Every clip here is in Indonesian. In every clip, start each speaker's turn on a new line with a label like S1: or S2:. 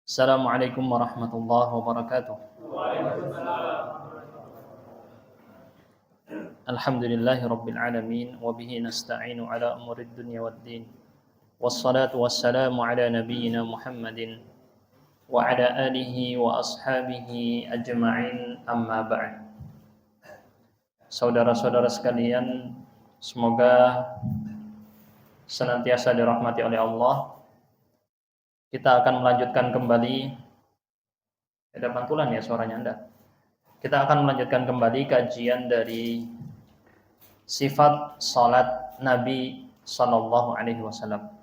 S1: Assalamualaikum warahmatullahi wabarakatuh. Alhamdulillahi rabbil alamin wa bihi nasta'inu ala umurid dunya waddin. Wassalatu wassalamu ala nabiyyina Muhammadin wa ala alihi wa ashabihi ajma'in, amma ba'd. Saudara-saudara sekalian, semoga senantiasa dirahmati oleh Allah. Kita akan melanjutkan kembali. Ada pantulan ya suaranya Anda. Kita akan melanjutkan kembali kajian dari sifat salat Nabi Sallallahu Alaihi Wasallam.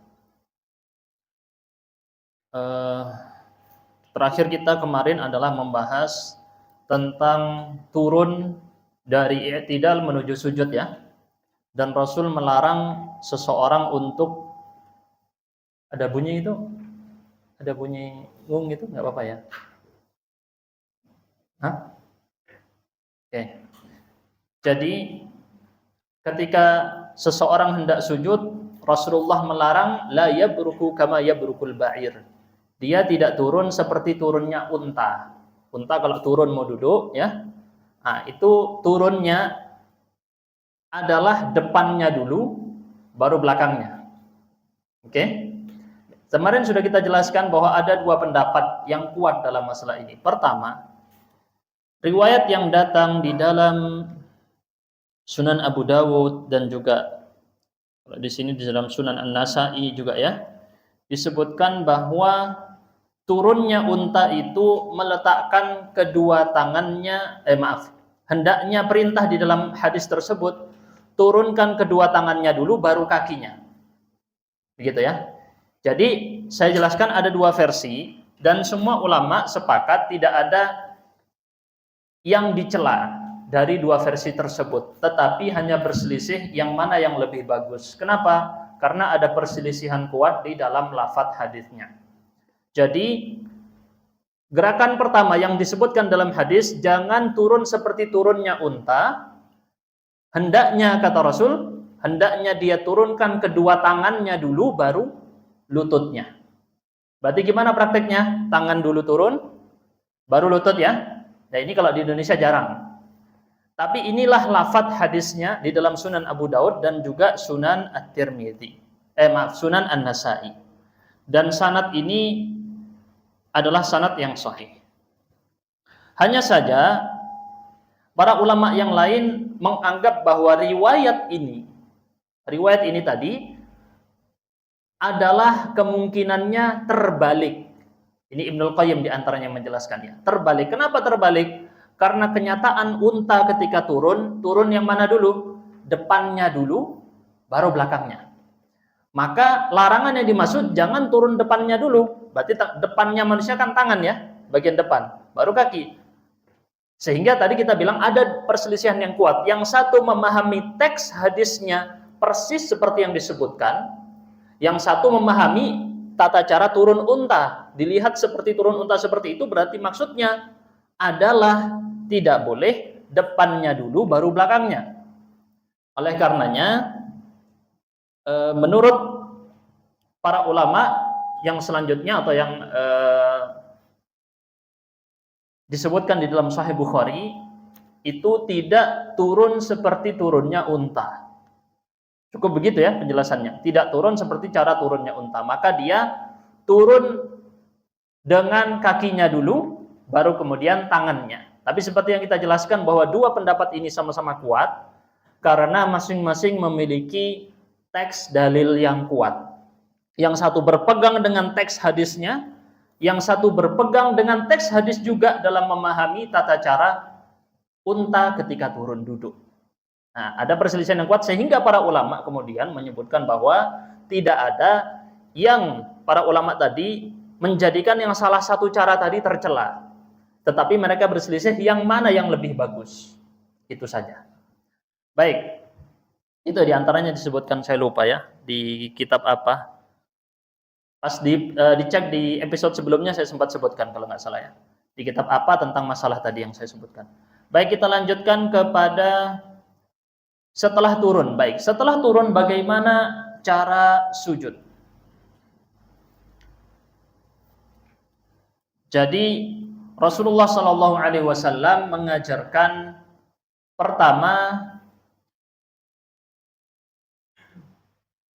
S1: Terakhir kita kemarin adalah membahas tentang turun dari i'tidal menuju sujud ya. Dan Rasul melarang seseorang untuk ada bunyi itu. Ada bunyi ngung gitu, nggak apa-apa ya? Hah? Oke. Jadi ketika seseorang hendak sujud, Rasulullah melarang la yabruku kama yabrukul ba'ir. Dia tidak turun seperti turunnya unta. Unta kalau turun mau duduk ya. Nah, itu turunnya adalah depannya dulu baru belakangnya. Oke? Kemarin sudah kita jelaskan bahwa ada dua pendapat yang kuat dalam masalah ini. Pertama, riwayat yang datang di dalam Sunan Abu Dawud dan juga di sini di dalam Sunan An-Nasa'i juga ya, disebutkan bahwa turunnya unta itu meletakkan kedua tangannya, hendaknya perintah di dalam hadis tersebut turunkan kedua tangannya dulu baru kakinya. Begitu ya. Jadi saya jelaskan ada dua versi dan semua ulama sepakat tidak ada yang dicela dari dua versi tersebut, tetapi hanya berselisih yang mana yang lebih bagus. Kenapa? Karena ada perselisihan kuat di dalam lafadz hadisnya. Jadi gerakan pertama yang disebutkan dalam hadis, jangan turun seperti turunnya unta. Hendaknya, kata Rasul, hendaknya dia turunkan kedua tangannya dulu baru lututnya. Berarti gimana prakteknya? Tangan dulu turun, baru lutut ya. Nah ini kalau di Indonesia jarang. Tapi inilah lafadz hadisnya di dalam Sunan Abu Daud dan juga Sunan At-Tirmidzi. Sunan An-Nasa'i. Dan sanad ini adalah sanad yang sahih. Hanya saja para ulama yang lain menganggap bahwa riwayat ini tadi adalah kemungkinannya terbalik. Ini Ibnul Qayyim diantaranya menjelaskannya. Terbalik. Kenapa terbalik? Karena kenyataan unta ketika turun yang mana dulu? Depannya dulu, baru belakangnya. Maka larangan yang dimaksud jangan turun depannya dulu. Berarti depannya manusia kan tangan ya, bagian depan, baru kaki. Sehingga tadi kita bilang ada perselisihan yang kuat. Yang satu memahami teks hadisnya persis seperti yang disebutkan. Yang satu memahami tata cara turun unta. Dilihat seperti turun unta seperti itu berarti maksudnya adalah tidak boleh depannya dulu baru belakangnya. Oleh karenanya menurut para ulama yang selanjutnya atau yang disebutkan di dalam Sahih Bukhari itu tidak turun seperti turunnya unta. Cukup begitu ya penjelasannya. Tidak turun seperti cara turunnya unta. Maka dia turun dengan kakinya dulu, baru kemudian tangannya. Tapi seperti yang kita jelaskan bahwa dua pendapat ini sama-sama kuat, karena masing-masing memiliki teks dalil yang kuat. Yang satu berpegang dengan teks hadisnya, yang satu berpegang dengan teks hadis juga dalam memahami tata cara unta ketika turun duduk. Nah, ada perselisihan yang kuat sehingga para ulama kemudian menyebutkan bahwa tidak ada yang para ulama tadi menjadikan yang salah satu cara tadi tercela. Tetapi mereka berselisih yang mana yang lebih bagus. Itu saja. Baik. Itu diantaranya disebutkan, saya lupa ya, di kitab apa. Pas dicek di episode sebelumnya saya sempat sebutkan kalau nggak salah ya. Di kitab apa tentang masalah tadi yang saya sebutkan. Baik, kita lanjutkan kepada setelah turun. Baik, setelah turun bagaimana cara sujud? Jadi Rasulullah Shallallahu Alaihi Wasallam mengajarkan pertama,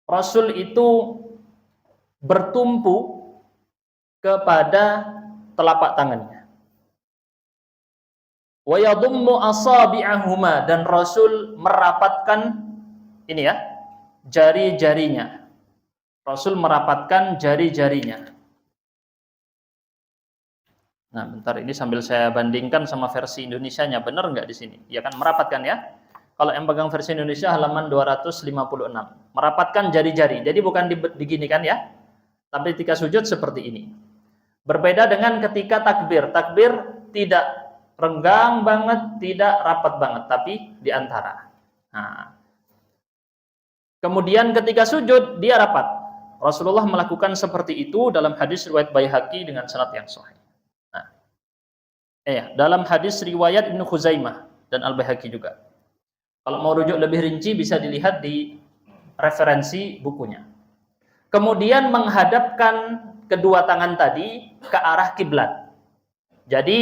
S1: Rasul itu bertumpu kepada telapak tangannya. Wa yadummu asabi'ahuma, dan Rasul merapatkan ini ya, jari-jarinya. Rasul merapatkan jari-jarinya. Nah, bentar, ini sambil saya bandingkan sama versi Indonesianya, benar nggak di sini? Ya kan, merapatkan ya. Kalau yang pegang versi Indonesia halaman 256. Merapatkan jari-jari. Jadi bukan diginikan ya. Tapi ketika sujud seperti ini. Berbeda dengan ketika takbir. Takbir tidak renggang banget, tidak rapat banget, tapi di antara. Nah. Kemudian ketika sujud dia rapat. Rasulullah melakukan seperti itu dalam hadis riwayat Baihaqi dengan sanad yang sahih. Dalam hadis riwayat Ibnu Khuzaimah dan Al-Baihaqi juga. Kalau mau rujuk lebih rinci bisa dilihat di referensi bukunya. Kemudian menghadapkan kedua tangan tadi ke arah kiblat. Jadi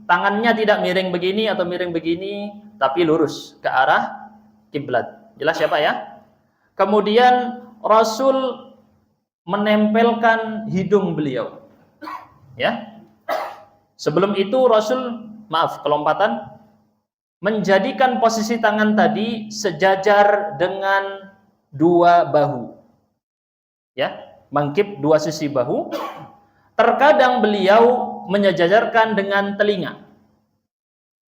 S1: tangannya tidak miring begini atau miring begini, tapi lurus ke arah kiblat. Jelas ya Pak ya? Kemudian Rasul menempelkan hidung beliau. Ya. Sebelum itu Rasul, kelompatan, menjadikan posisi tangan tadi sejajar dengan dua bahu. Ya, mangkip dua sisi bahu. Terkadang beliau menyejajarkan dengan telinga.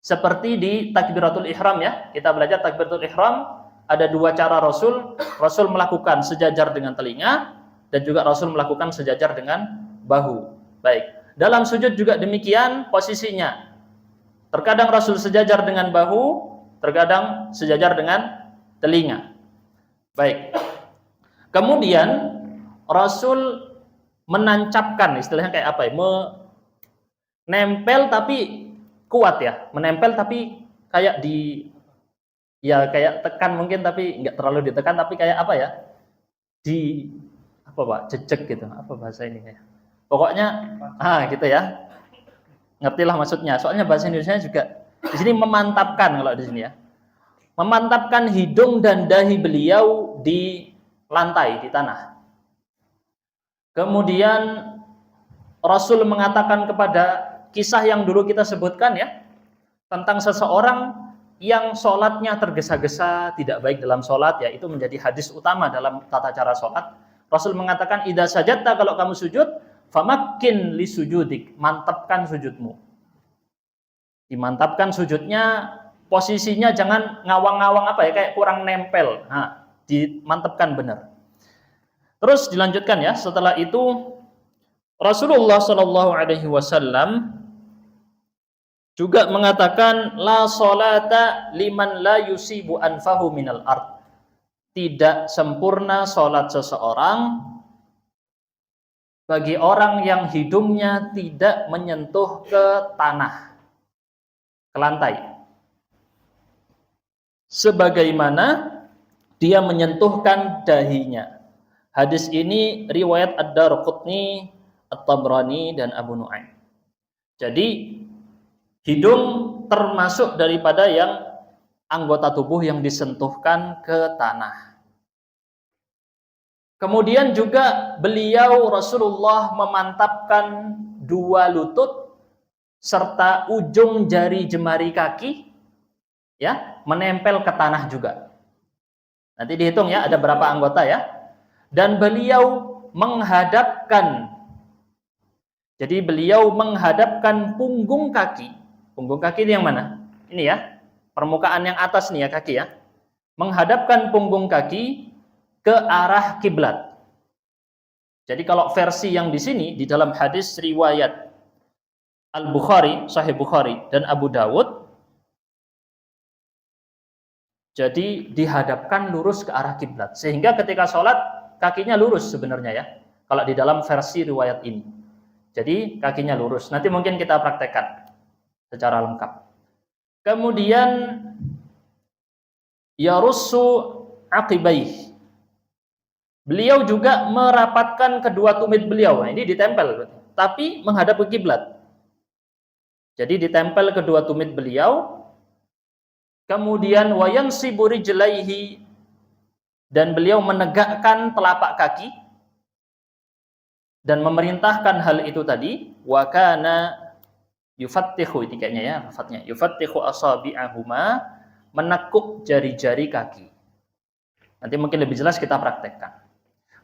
S1: Seperti di takbiratul ihram ya. Kita belajar takbiratul ihram, ada dua cara Rasul. Rasul melakukan sejajar dengan telinga dan juga Rasul melakukan sejajar dengan bahu. Baik. Dalam sujud juga demikian posisinya. Terkadang Rasul sejajar dengan bahu, terkadang sejajar dengan telinga. Baik. Kemudian Rasul menancapkan, istilahnya kayak apa ya? Menempel tapi kuat ya. Menempel tapi kayak kayak tekan mungkin tapi nggak terlalu ditekan, tapi kayak apa ya? Jejek gitu. Apa bahasa ini ya? Pokoknya gitu ya. Ngertilah maksudnya. Soalnya bahasa Indonesia juga di sini memantapkan kalau di sini ya. Memantapkan hidung dan dahi beliau di lantai, di tanah. Kemudian Rasul mengatakan kepada kisah yang dulu kita sebutkan ya, tentang seseorang yang sholatnya tergesa-gesa, tidak baik dalam sholat ya, itu menjadi hadis utama dalam tata cara sholat. Rasul mengatakan, idza sajadta, kalau kamu sujud, famakin li sujudik, mantapkan sujudmu. Dimantapkan sujudnya, posisinya jangan ngawang-ngawang kayak kurang nempel. Dimantapkan benar. Terus dilanjutkan ya, setelah itu Rasulullah Shallallahu Alaihi Wasallam juga mengatakan, la sholata liman la yusibu anfahu minal ard. Tidak sempurna sholat seseorang bagi orang yang hidungnya tidak menyentuh ke tanah, ke lantai, sebagaimana dia menyentuhkan dahinya. Hadis ini riwayat Ad-Darqutni, At-Tabrani, dan Abu Nu'aim. Jadi hidung termasuk daripada yang anggota tubuh yang disentuhkan ke tanah. Kemudian juga beliau Rasulullah memantapkan dua lutut serta ujung jari jemari kaki ya, menempel ke tanah juga. Nanti dihitung ya, ada berapa anggota ya. Dan beliau menghadapkan, jadi beliau menghadapkan punggung kaki. Punggung kaki ini yang mana? Ini ya, permukaan yang atas nih ya, kaki ya. Menghadapkan punggung kaki ke arah kiblat. Jadi kalau versi yang di sini di dalam hadis riwayat Al-Bukhari, Sahih Bukhari dan Abu Dawud, jadi dihadapkan lurus ke arah kiblat. Sehingga ketika sholat kakinya lurus sebenarnya ya. Kalau di dalam versi riwayat ini. Jadi kakinya lurus. Nanti mungkin kita praktekkan secara lengkap. Kemudian yarussu aqibaih. Beliau juga merapatkan kedua tumit beliau. Nah, ini ditempel, tapi menghadap ke kiblat. Jadi ditempel kedua tumit beliau, kemudian wayansibu rijlaihi, dan beliau menegakkan telapak kaki dan memerintahkan hal itu tadi, wa kana yufattihu, itu kayaknya ya lafadznya, yufattihu asabi'ahuma, menekuk jari-jari kaki. Nanti mungkin lebih jelas kita praktekkan.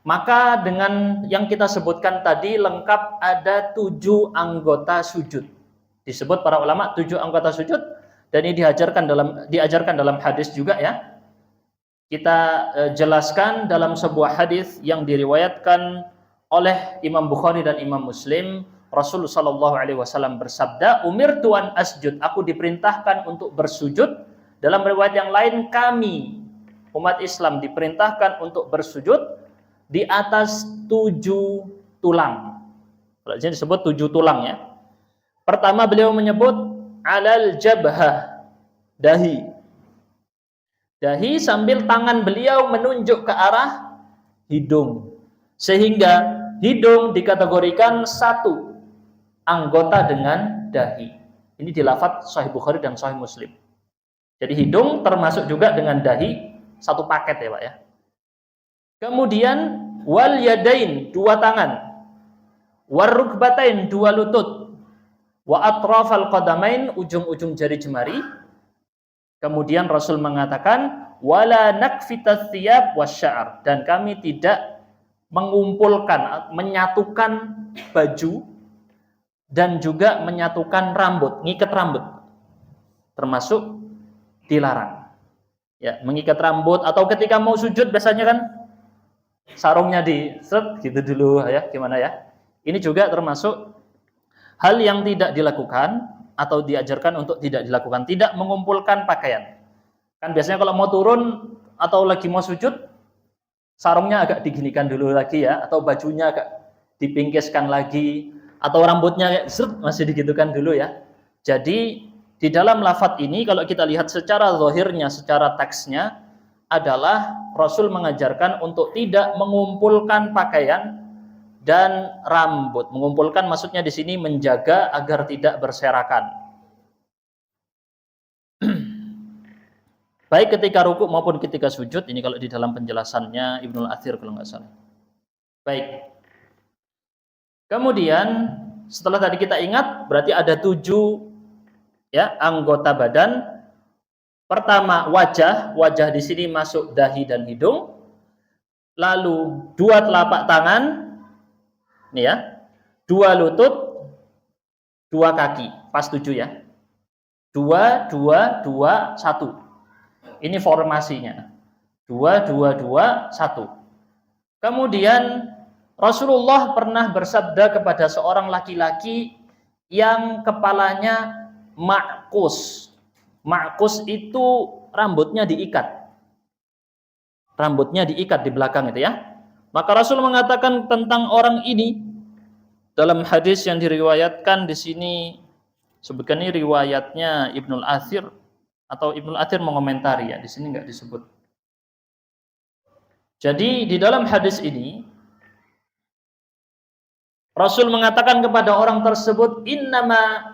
S1: Maka dengan yang kita sebutkan tadi lengkap ada 7 anggota sujud. Disebut para ulama 7 anggota sujud, dan ini diajarkan dalam hadis juga ya. Kita jelaskan dalam sebuah hadis yang diriwayatkan oleh Imam Bukhari dan Imam Muslim. Rasulullah sallallahu alaihi wasallam bersabda, "Umirtu an asjud," aku diperintahkan untuk bersujud. Dalam riwayat yang lain, kami umat Islam diperintahkan untuk bersujud di atas 7 tulang. Jadi disebut 7 tulang ya. Pertama beliau menyebut alal jabhah, dahi. Dahi sambil tangan beliau menunjuk ke arah hidung. Sehingga hidung dikategorikan satu anggota dengan dahi. Ini di lafadz Sahih Bukhari dan Sahih Muslim. Jadi hidung termasuk juga dengan dahi, satu paket ya Pak ya. Kemudian wal yadain, 2 tangan. War rukbatain, 2 lutut. Wa atrafal qadamain, ujung-ujung jari jemari. Kemudian Rasul mengatakan wala nakfitat thiyab wasya'ar, dan kami tidak mengumpulkan, menyatukan baju dan juga menyatukan rambut, ngikat rambut. Termasuk dilarang. Ya, mengikat rambut atau ketika mau sujud biasanya kan sarungnya di set gitu dulu ya, gimana ya? Ini juga termasuk hal yang tidak dilakukan atau diajarkan untuk tidak dilakukan. Tidak mengumpulkan pakaian. Kan biasanya kalau mau turun atau lagi mau sujud, sarungnya agak diginikan dulu lagi ya, atau bajunya agak dipingkiskan lagi, atau rambutnya masih digitukan dulu ya. Jadi di dalam lafadz ini kalau kita lihat secara zahirnya, secara teksnya adalah Rasul mengajarkan untuk tidak mengumpulkan pakaian dan rambut. Mengumpulkan maksudnya di sini menjaga agar tidak berserakan. Baik ketika rukuk maupun ketika sujud, ini kalau di dalam penjelasannya Ibnul Athir kalau nggak salah. Baik. Kemudian setelah tadi kita ingat berarti ada 7 ya anggota badan. Pertama wajah di sini masuk dahi dan hidung. Lalu 2 telapak tangan, nih ya, 2 lutut, 2 kaki, pas 7 ya. 2, 2, 2, 1. Ini formasinya. 2, 2, 2, 1. Kemudian Rasulullah pernah bersabda kepada seorang laki-laki yang kepalanya ma'kus. Ma'kus itu rambutnya diikat. Rambutnya diikat di belakang itu ya. Maka Rasul mengatakan tentang orang ini dalam hadis yang diriwayatkan di sini, sebutkan ini riwayatnya Ibnul Athir, atau Ibnul Athir mengomentari ya, di sini nggak disebut. Jadi di dalam hadis ini Rasul mengatakan kepada orang tersebut, innama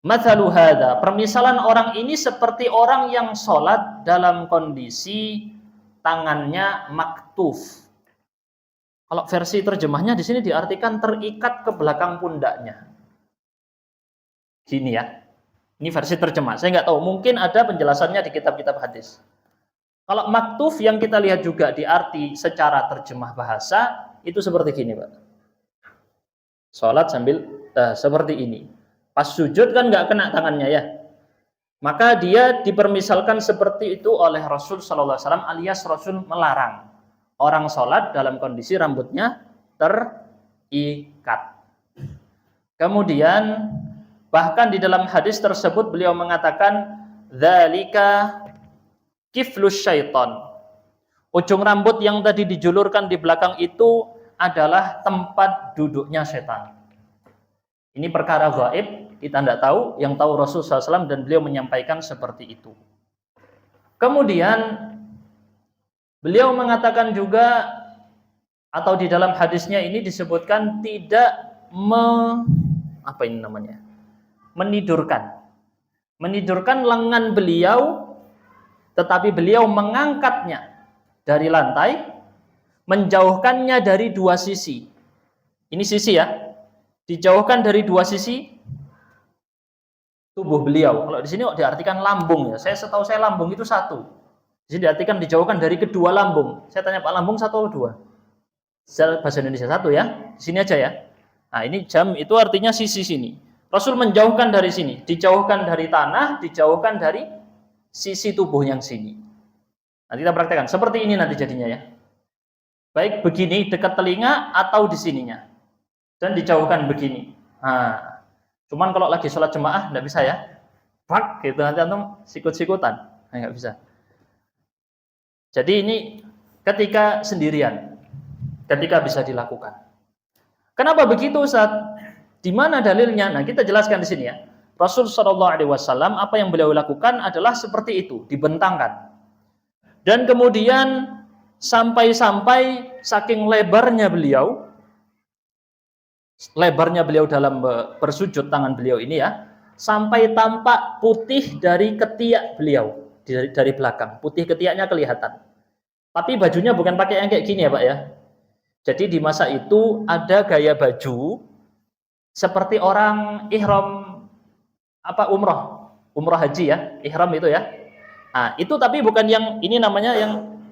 S1: mathalu hadza, permisalan orang ini seperti orang yang sholat dalam kondisi tangannya maktuf. Kalau versi terjemahnya di sini diartikan terikat ke belakang pundaknya. Gini ya. Ini versi terjemah. Saya nggak tahu, mungkin ada penjelasannya di kitab-kitab hadis. Kalau maktuf yang kita lihat juga di arti secara terjemah bahasa itu seperti gini, Pak. Sholat sambil seperti ini. Pas sujud kan nggak kena tangannya ya. Maka dia dipermisalkan seperti itu oleh Rasul sallallahu alaihi wasallam, alias Rasul melarang orang sholat dalam kondisi rambutnya terikat. Kemudian bahkan di dalam hadis tersebut beliau mengatakan dzalika kiflus syaiton. Ujung rambut yang tadi dijulurkan di belakang itu adalah tempat duduknya setan. Ini perkara gaib, kita tidak tahu, yang tahu Rasulullah SAW, dan beliau menyampaikan seperti itu. Kemudian beliau mengatakan juga, atau di dalam hadisnya ini disebutkan tidak menidurkan lengan beliau, tetapi beliau mengangkatnya dari lantai, menjauhkannya dari dua sisi. Ini sisi ya, dijauhkan dari dua sisi tubuh beliau. Kalau di sini diartikan lambung ya. Setahu saya lambung itu satu. Di sini diartikan dijauhkan dari kedua lambung. Saya tanya Pak, lambung satu atau dua? Secara bahasa Indonesia satu ya. Di sini aja ya. Nah, ini jam itu artinya sisi sini. Rasul menjauhkan dari sini, dijauhkan dari tanah, dijauhkan dari sisi tubuh yang sini. Nanti kita praktekkan. Seperti ini nanti jadinya ya. Baik begini dekat telinga atau di sininya. Dan dijauhkan begini. Nah, cuman kalau lagi sholat jemaah nggak bisa ya. Pak, gitu nanti antum sikut-sikutan. Nah, nggak bisa. Jadi ini ketika sendirian, ketika bisa dilakukan. Kenapa begitu Ustaz? Di mana dalilnya? Nah, kita jelaskan di sini ya. Rasul SAW apa yang beliau lakukan adalah seperti itu, dibentangkan. Dan kemudian sampai-sampai saking lebarnya beliau dalam bersujud tangan beliau ini ya, sampai tampak putih dari ketiak beliau dari belakang. Putih ketiaknya kelihatan. Tapi bajunya bukan pakai yang kayak gini ya Pak ya. Jadi di masa itu ada gaya baju seperti orang ihram umroh haji ya, ihram itu ya. Nah, itu tapi bukan yang ini namanya yang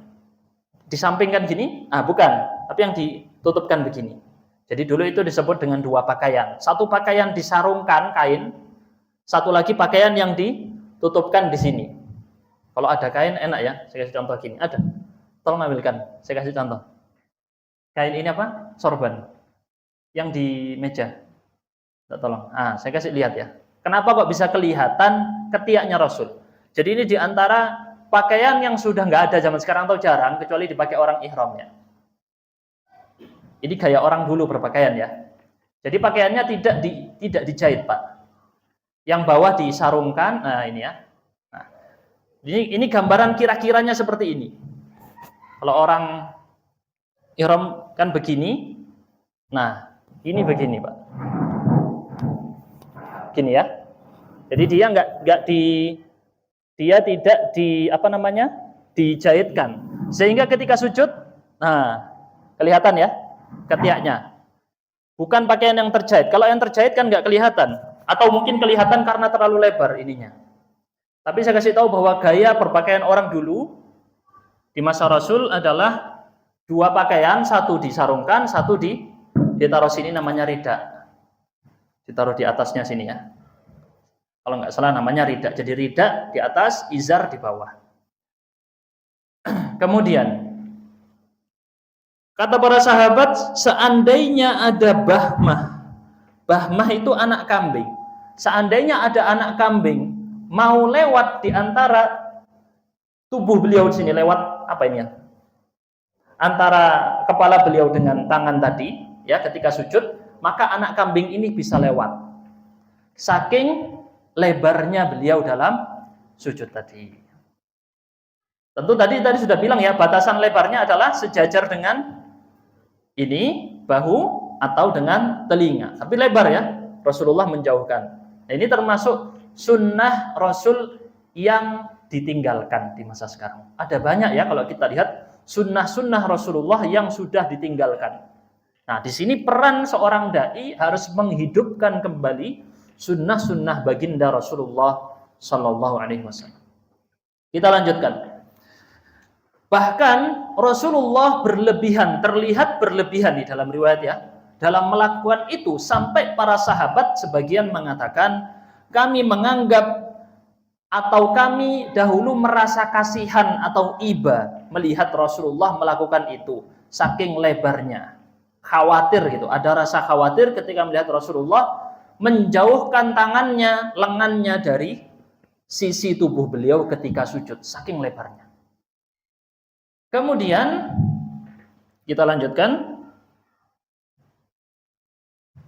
S1: disampingkan gini, bukan, tapi yang ditutupkan begini. Jadi dulu itu disebut dengan dua pakaian. Satu pakaian disarungkan kain, satu lagi pakaian yang ditutupkan di sini. Kalau ada kain enak ya, saya kasih contoh gini. Ada. Tolong ambilkan, saya kasih contoh. Kain ini apa? Sorban. Yang di meja. Tolong. Saya kasih lihat ya. Kenapa kok bisa kelihatan ketiaknya Rasul? Jadi ini diantara pakaian yang sudah nggak ada zaman sekarang atau jarang, kecuali dipakai orang ihramnya. Ini gaya orang dulu berpakaian ya. Jadi pakaiannya tidak dijahit Pak. Yang bawah disarungkan. Nah ini ya. Nah, ini gambaran kira-kiranya seperti ini. Kalau orang ihram kan begini. Nah ini begini Pak. Gini ya. Jadi dia dia tidak dijahitkan. Sehingga ketika sujud, kelihatan ya ketiaknya. Bukan pakaian yang terjahit. Kalau yang terjahit kan nggak kelihatan. Atau mungkin kelihatan karena terlalu lebar ininya. Tapi saya kasih tahu bahwa gaya berpakaian orang dulu di masa Rasul adalah dua pakaian, satu disarungkan, satu ditaruh sini namanya rida. Ditaruh di atasnya sini ya. Kalau nggak salah namanya rida. Jadi rida di atas, izar di bawah. Kemudian kata para sahabat, seandainya ada bahmah itu anak kambing. Seandainya ada anak kambing mau lewat di antara tubuh beliau di sini, lewat apa ini ya? Antara kepala beliau dengan tangan tadi, ya ketika sujud, maka anak kambing ini bisa lewat. Saking lebarnya beliau dalam sujud tadi. Tentu tadi sudah bilang ya, batasan lebarnya adalah sejajar dengan ini bahu atau dengan telinga. Tapi lebar ya, Rasulullah menjauhkan. Nah, ini termasuk sunnah Rasul yang ditinggalkan di masa sekarang. Ada banyak ya kalau kita lihat sunnah-sunnah Rasulullah yang sudah ditinggalkan. Nah, di sini peran seorang dai harus menghidupkan kembali sunnah-sunnah baginda Rasulullah Sallallahu Alaihi Wasallam. Kita lanjutkan. Bahkan Rasulullah terlihat berlebihan di dalam riwayat ya, dalam melakukan itu sampai para sahabat sebagian mengatakan kami menganggap atau kami dahulu merasa kasihan atau iba melihat Rasulullah melakukan itu saking lebarnya, khawatir gitu, ada rasa khawatir ketika melihat Rasulullah menjauhkan tangannya, lengannya dari sisi tubuh beliau ketika sujud, saking lebarnya. Kemudian kita lanjutkan.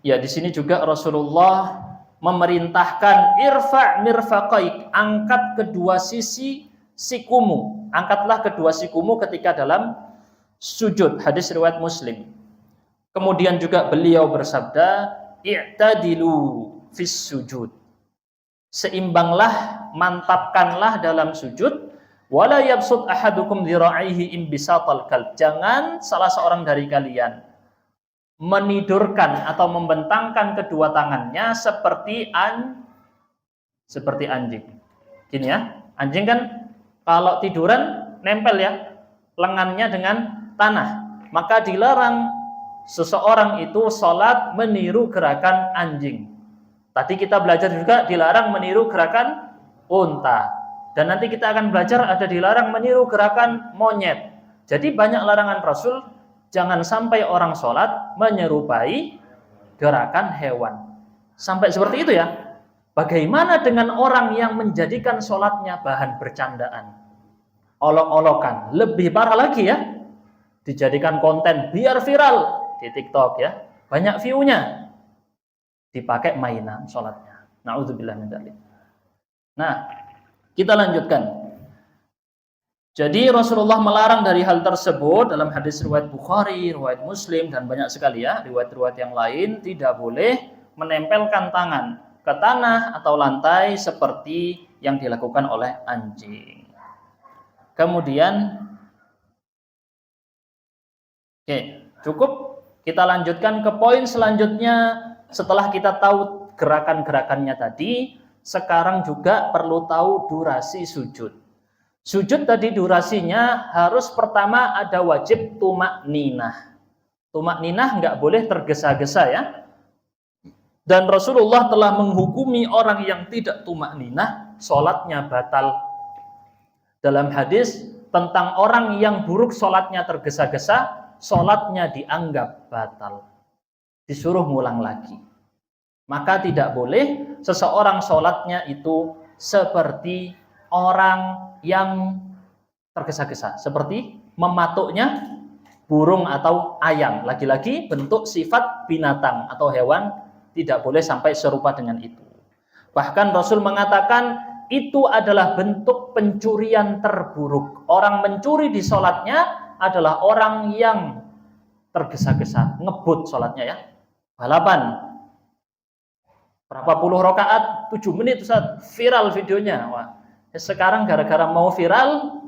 S1: Ya, di sini juga Rasulullah memerintahkan irfa' mirfaqaik, angkat kedua sisi sikumu. Angkatlah kedua sikumu ketika dalam sujud. Hadis riwayat Muslim. Kemudian juga beliau bersabda, i'tadilu fis sujud. seimbanglah, mantapkanlah dalam sujud. Wala yabsut ahadukum dhira'ihi imbisatal kalb. Jangan salah seorang dari kalian menidurkan atau membentangkan kedua tangannya seperti anjing. Gini ya, anjing kan kalau tiduran nempel ya lengannya dengan tanah. Maka dilarang seseorang itu sholat meniru gerakan anjing. Tadi kita belajar juga dilarang meniru gerakan unta. Dan nanti kita akan belajar ada dilarang meniru gerakan monyet. Jadi banyak larangan Rasul, jangan sampai orang sholat menyerupai gerakan hewan. Sampai seperti itu ya. Bagaimana dengan orang yang menjadikan sholatnya bahan bercandaan? Olok-olokan. Lebih parah lagi ya. Dijadikan konten biar viral di TikTok ya. Banyak view-nya. Dipakai mainan sholatnya. Na'udzubillah min dzalik. Nah, kita lanjutkan. Jadi Rasulullah melarang dari hal tersebut dalam hadis riwayat Bukhari, riwayat Muslim, dan banyak sekali ya riwayat-riwayat yang lain. Tidak boleh menempelkan tangan ke tanah atau lantai seperti yang dilakukan oleh anjing. Kemudian oke, cukup. Kita lanjutkan ke poin selanjutnya. Setelah kita tahu gerakan-gerakannya tadi, sekarang juga perlu tahu durasi sujud. Sujud tadi durasinya harus pertama ada wajib tumakninah. Tumakninah nggak boleh tergesa-gesa ya. Dan Rasulullah telah menghukumi orang yang tidak tumakninah, sholatnya batal. Dalam hadis tentang orang yang buruk sholatnya tergesa-gesa, sholatnya dianggap batal. Disuruh ngulang lagi. Maka tidak boleh seseorang sholatnya itu seperti orang yang tergesa-gesa. Seperti mematuknya burung atau ayam. Lagi-lagi bentuk sifat binatang atau hewan tidak boleh sampai serupa dengan itu. Bahkan Rasul mengatakan itu adalah bentuk pencurian terburuk. Orang mencuri di sholatnya adalah orang yang tergesa-gesa. Ngebut sholatnya ya. Balapan. Berapa puluh rakaat, 7 menit Ustaz, viral videonya. Wah, sekarang gara-gara mau viral,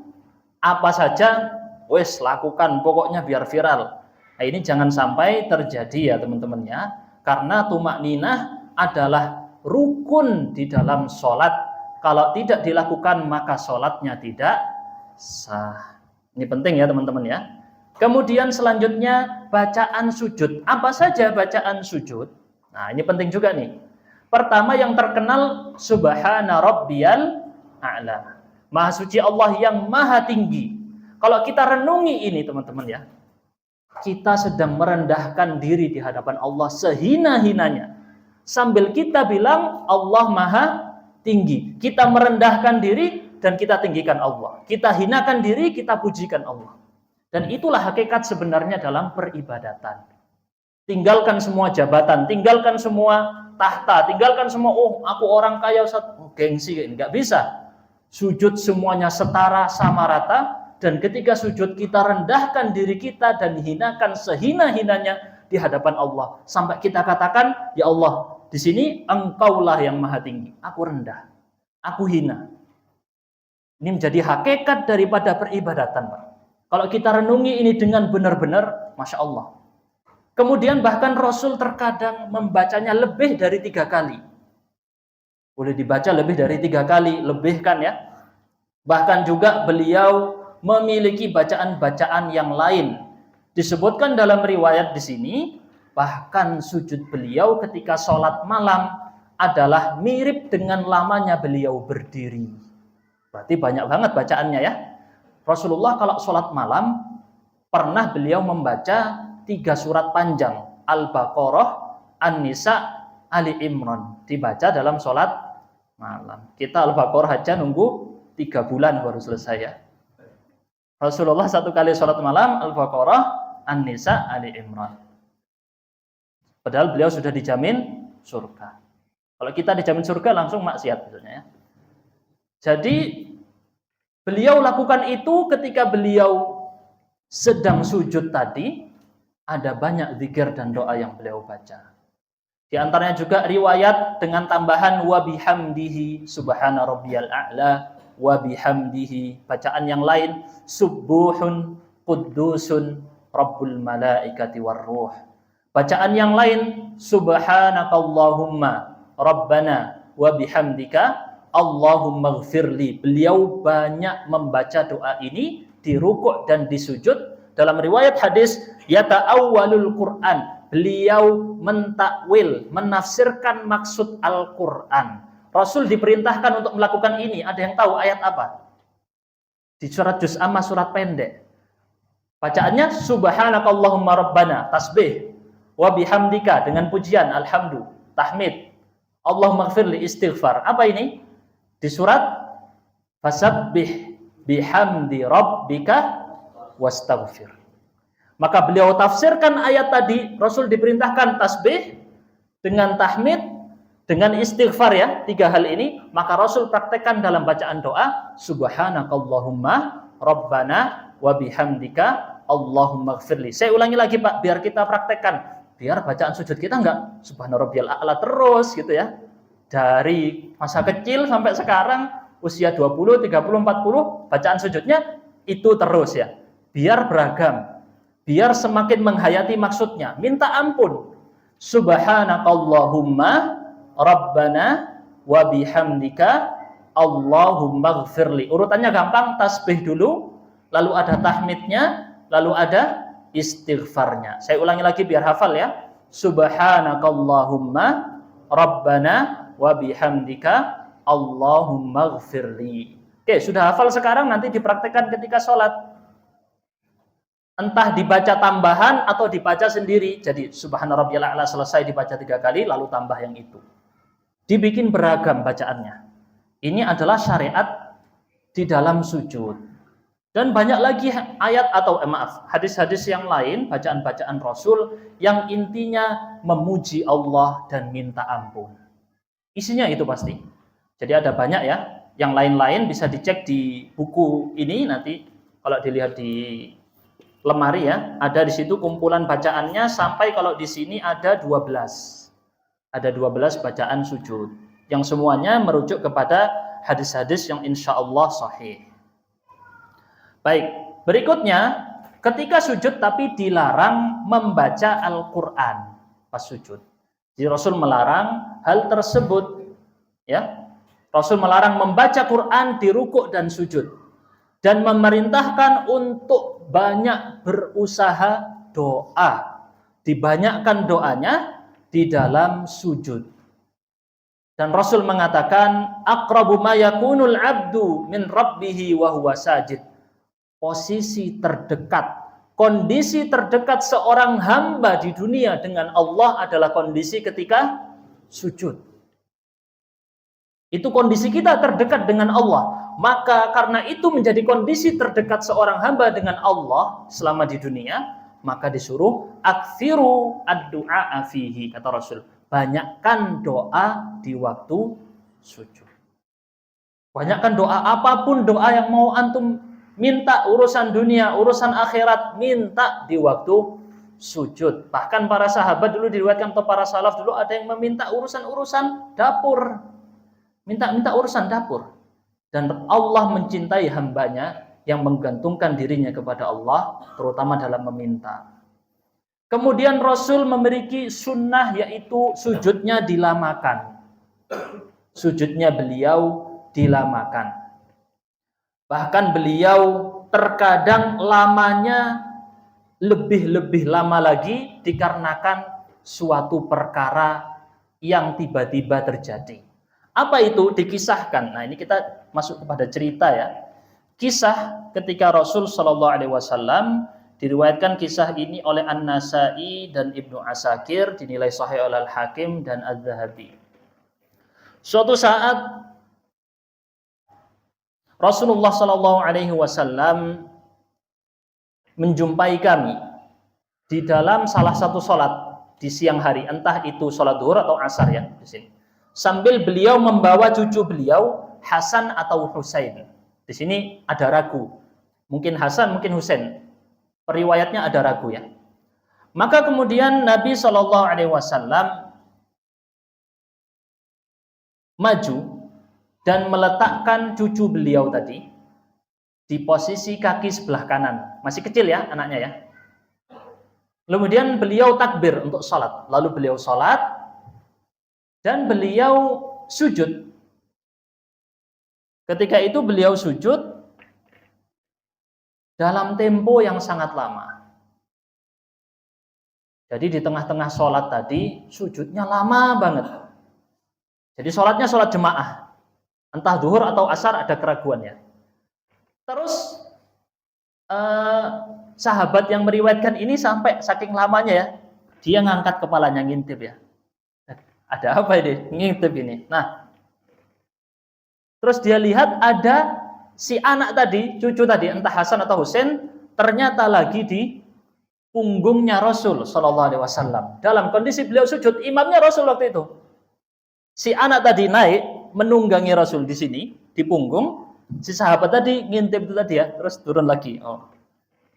S1: apa saja, wes lakukan, pokoknya biar viral. Nah, ini jangan sampai terjadi ya teman-teman ya. Karena tumakninah adalah rukun di dalam sholat. Kalau tidak dilakukan maka sholatnya tidak sah. Ini penting ya teman-teman ya. Kemudian selanjutnya bacaan sujud. Apa saja bacaan sujud? Nah, ini penting juga nih. Pertama yang terkenal Subhana Rabbiyal A'la. Maha suci Allah yang maha tinggi. Kalau kita renungi ini teman-teman ya, kita sedang merendahkan diri di hadapan Allah sehina-hinanya. Sambil kita bilang Allah maha tinggi. Kita merendahkan diri dan kita tinggikan Allah. Kita hinakan diri, kita pujikan Allah. Dan itulah hakikat sebenarnya dalam peribadatan. Tinggalkan semua jabatan, tinggalkan semua tahta, tinggalkan semua, aku orang kaya, gengsi, enggak bisa. Sujud semuanya setara, sama rata, dan ketika sujud kita rendahkan diri kita dan hinakan sehina-hinanya di hadapan Allah. Sampai kita katakan, ya Allah, di sini Engkaulah yang maha tinggi, aku rendah, aku hina. Ini menjadi hakikat daripada peribadatan, Pak. Kalau kita renungi ini dengan benar-benar, Masya Allah. Kemudian bahkan Rasul terkadang membacanya lebih dari 3 kali. Boleh dibaca lebih dari 3 kali, lebih kan ya. Bahkan juga beliau memiliki bacaan-bacaan yang lain. Disebutkan dalam riwayat di sini, bahkan sujud beliau ketika sholat malam adalah mirip dengan lamanya beliau berdiri. Berarti banyak banget bacaannya ya. Rasulullah kalau sholat malam pernah beliau membaca 3 surat panjang, Al-Baqarah, An-Nisa, Ali Imran, dibaca dalam sholat malam. Kita Al-Baqarah aja nunggu 3 bulan baru selesai ya. Rasulullah 1 kali sholat malam, Al-Baqarah, An-Nisa, Ali Imran. Padahal beliau sudah dijamin surga. Kalau kita dijamin surga langsung maksiat misalnya ya. Jadi beliau lakukan itu ketika beliau sedang sujud tadi. Ada banyak zikir dan doa yang beliau baca. Di antaranya juga riwayat dengan tambahan wa bihamdihi subhana rabbiyal a'la, wa bihamdihi. Bacaan yang lain subuhun quddusun rabbul malaikati warruh. Bacaan yang lain subhanakallahumma rabbana wa bihamdika Allahumma gfirli. Beliau banyak membaca doa ini di rukuk dan di sujud. Dalam riwayat hadis yata'awwalul Quran, beliau mentakwil, menafsirkan maksud Al-Quran. Rasul diperintahkan untuk melakukan ini. Ada yang tahu ayat apa? Di surat Juz Amma, surat pendek. Bacaannya subhanakallahumma rabbana, tasbih, wa bihamdika, dengan pujian, alhamdu, tahmid, Allahumma gfirli, istighfar. Apa ini? Di surat fasabbih bihamdi rabbika wastaghfir. Maka beliau tafsirkan ayat tadi, Rasul diperintahkan tasbih dengan tahmid, dengan istighfar ya, 3 hal ini, maka Rasul praktekkan dalam bacaan doa subhanakallahumma rabbana wa bihamdika Allahumma gfirli. Saya ulangi lagi Pak, biar kita praktekkan, biar bacaan sujud kita enggak subhana rabbiyal a'la terus gitu ya. Dari masa kecil sampai sekarang usia 20, 30, 40, bacaan sujudnya itu terus ya. Biar beragam, biar semakin menghayati maksudnya. Minta ampun. Subhanakallahumma rabbana wa bihamdika Allahumma gfirli. Urutannya gampang, tasbih dulu, lalu ada tahmidnya, lalu ada istighfarnya. Saya ulangi lagi biar hafal ya. Subhanakallahumma rabbana wa bihamdika Allahumma gfirli. Oke, sudah hafal sekarang, nanti dipraktekkan ketika sholat. Entah dibaca tambahan atau dibaca sendiri. Jadi subhana rabbiyal a'la selesai dibaca 3 kali, lalu tambah yang itu. Dibikin beragam bacaannya. Ini adalah syariat di dalam sujud. Dan banyak lagi ayat atau hadis-hadis yang lain, bacaan-bacaan Rasul yang intinya memuji Allah dan minta ampun. Isinya itu pasti. Jadi ada banyak ya. Yang lain-lain bisa dicek di buku ini nanti kalau dilihat di lemari ya, ada di situ kumpulan bacaannya sampai kalau di sini ada 12. Ada 12 bacaan sujud yang semuanya merujuk kepada hadis-hadis yang insya Allah sahih. Baik, berikutnya ketika sujud tapi dilarang membaca Al-Qur'an pas sujud. Jadi Rasul melarang hal tersebut ya. Rasul melarang membaca Quran di rukuk dan sujud dan memerintahkan untuk banyak berusaha doa. Dibanyakkan doanya di dalam sujud. Dan Rasul mengatakan aqrabu ma yakunul 'abdu min rabbih wa huwa sajid. Posisi terdekat, kondisi terdekat seorang hamba di dunia dengan Allah adalah kondisi ketika sujud. Itu kondisi kita terdekat dengan Allah. Maka karena itu menjadi kondisi terdekat seorang hamba dengan Allah selama di dunia, maka disuruh aktsiru ad-du'a fihi, kata Rasul. Banyakkan doa di waktu sujud. Banyakkan doa, apapun doa yang mau antum minta, urusan dunia, urusan akhirat, minta di waktu sujud. Bahkan para sahabat dulu diriwayatkan atau para salaf dulu ada yang meminta urusan-urusan dapur. Minta urusan dapur. Dan Allah mencintai hambanya yang menggantungkan dirinya kepada Allah, terutama dalam meminta. Kemudian Rasul memiliki sunnah, yaitu sujudnya dilamakan. Sujudnya beliau dilamakan. Bahkan beliau terkadang lamanya lebih lama lagi dikarenakan suatu perkara yang tiba-tiba terjadi. Apa itu? Dikisahkan. Nah, ini kita masuk kepada cerita ya. Kisah ketika Rasul Shallallahu Alaihi Wasallam, diriwayatkan kisah ini oleh An-Nasai dan Ibnu Asakir, dinilai sahih oleh Al-Hakim dan Adz-Dzahabi. Suatu saat Rasulullah Shallallahu Alaihi Wasallam menjumpai kami di dalam salah satu sholat di siang hari, entah itu sholat duhur atau asar ya di sini. Sambil beliau membawa cucu beliau Hasan atau Husain. Di sini ada ragu. Mungkin Hasan, mungkin Husain. Periwayatnya ada ragu ya. Maka kemudian Nabi Shallallahu Alaihi Wasallam maju dan meletakkan cucu beliau tadi di posisi kaki sebelah kanan. Masih kecil ya anaknya ya. Kemudian beliau takbir untuk sholat. Lalu beliau sholat dan beliau sujud. Ketika itu beliau sujud dalam tempo yang sangat lama. Jadi di tengah-tengah sholat tadi sujudnya lama banget. Jadi sholatnya sholat jemaah. Entah zuhur atau asar, ada keraguan ya. Terus sahabat yang meriwayatkan ini sampai saking lamanya ya, dia ngangkat kepalanya, ngintip ya. Ada apa ini? Ngintip ini. Nah, terus dia lihat ada si anak tadi, cucu tadi, entah Hasan atau Husain, ternyata lagi di punggungnya Rasul Shallallahu Alaihi Wasallam. Dalam kondisi beliau sujud, imamnya Rasul waktu itu. Si anak tadi naik menunggangi Rasul di sini, di punggung. Si sahabat tadi ngintip itu tadi ya, terus turun lagi. Oh,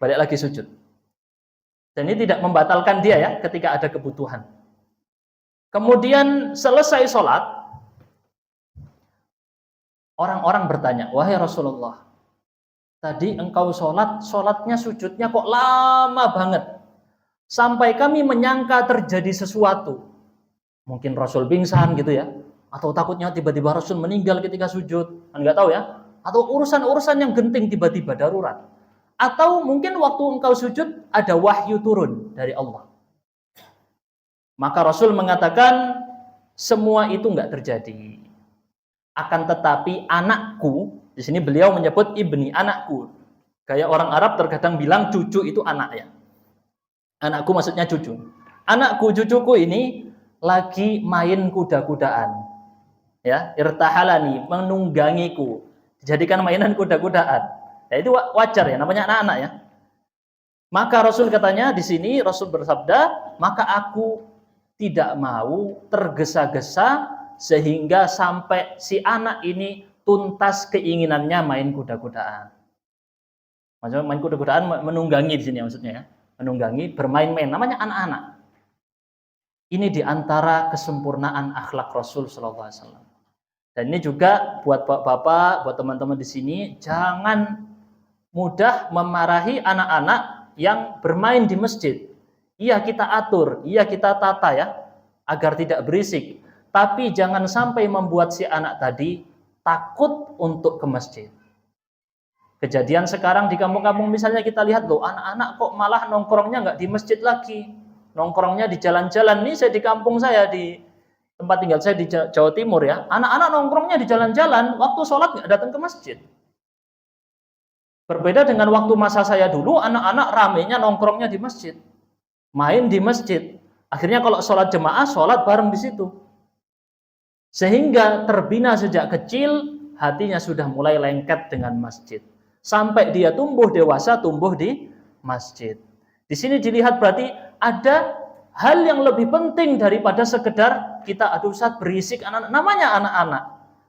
S1: balik lagi sujud. Dan ini tidak membatalkan dia ya ketika ada kebutuhan. Kemudian selesai sholat, orang-orang bertanya, wahai Rasulullah, tadi engkau sholatnya sujudnya kok lama banget. Sampai kami menyangka terjadi sesuatu. Mungkin Rasul pingsan gitu ya. Atau takutnya tiba-tiba Rasul meninggal ketika sujud. Enggak tahu ya. Atau urusan-urusan yang genting tiba-tiba darurat. Atau mungkin waktu engkau sujud ada wahyu turun dari Allah. Maka Rasul mengatakan semua itu enggak terjadi. Akan tetapi anakku, di sini beliau menyebut ibni, anakku. Kayak orang Arab terkadang bilang cucu itu anak ya. Anakku maksudnya cucu. Anakku, cucuku ini lagi main kuda-kudaan. Ya, irtahalani, menunggangiku. Dijadikan mainan kuda-kudaan. Ya, itu wajar ya, namanya anak-anak ya. Maka Rasul katanya di sini Rasul bersabda, maka aku tidak mau tergesa-gesa sehingga sampai si anak ini tuntas keinginannya main kuda-kudaan. Maksudnya main kuda-kudaan menunggangi di sini maksudnya ya. Menunggangi, bermain-main, namanya anak-anak. Ini diantara kesempurnaan akhlak Rasul Sallallahu Alaihi Wasallam. Dan ini juga buat bapak-bapak, buat teman-teman di sini, jangan mudah memarahi anak-anak yang bermain di masjid. Iya kita atur, iya kita tata ya, agar tidak berisik. Tapi jangan sampai membuat si anak tadi takut untuk ke masjid. Kejadian sekarang di kampung-kampung misalnya kita lihat loh, anak-anak kok malah nongkrongnya nggak di masjid lagi. Nongkrongnya di jalan-jalan. Nih saya di kampung saya, di tempat tinggal saya di Jawa Timur ya. Anak-anak nongkrongnya di jalan-jalan, waktu sholat nggak datang ke masjid. Berbeda dengan waktu masa saya dulu, anak-anak ramenya nongkrongnya di masjid. Main di masjid. Akhirnya kalau sholat jemaah, sholat bareng di situ. Sehingga terbina sejak kecil, hatinya sudah mulai lengket dengan masjid. Sampai dia tumbuh dewasa, tumbuh di masjid. Di sini dilihat berarti ada hal yang lebih penting daripada sekedar kita aduh Ustaz berisik anak-anak. Namanya anak-anak.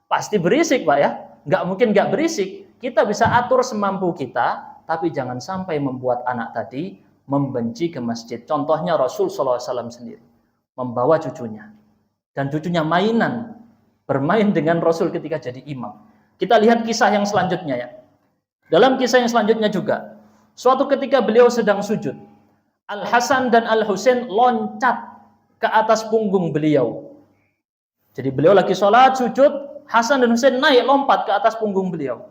S1: Pasti berisik Pak ya. Nggak mungkin nggak berisik. Kita bisa atur semampu kita, tapi jangan sampai membuat anak tadi membenci ke masjid. Contohnya Rasul SAW sendiri. Membawa cucunya. Dan cucunya mainan. Bermain dengan Rasul ketika jadi imam. Kita lihat kisah yang selanjutnya ya. Dalam kisah yang selanjutnya juga. Suatu ketika beliau sedang sujud. Al-Hasan dan Al-Husain loncat ke atas punggung beliau. Jadi beliau lagi sholat, sujud, Hasan dan Husain naik lompat ke atas punggung beliau.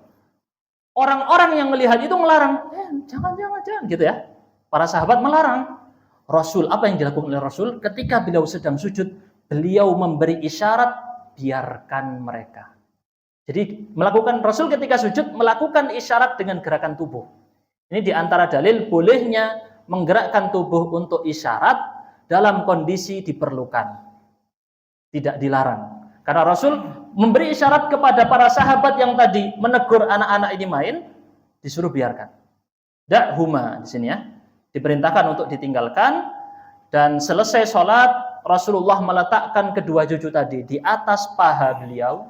S1: Orang-orang yang melihat itu melarang, jangan, gitu ya. Para sahabat melarang. Rasul, apa yang dilakukan oleh Rasul? Ketika beliau sedang sujud, beliau memberi isyarat, biarkan mereka. Jadi melakukan Rasul ketika sujud, melakukan isyarat dengan gerakan tubuh. Ini diantara dalil bolehnya menggerakkan tubuh untuk isyarat dalam kondisi diperlukan. Tidak dilarang. Karena Rasul memberi isyarat kepada para sahabat yang tadi menegur anak-anak ini main, disuruh biarkan. Da'huma di sini ya. Diperintahkan untuk ditinggalkan, dan selesai sholat Rasulullah meletakkan kedua cucu tadi di atas paha beliau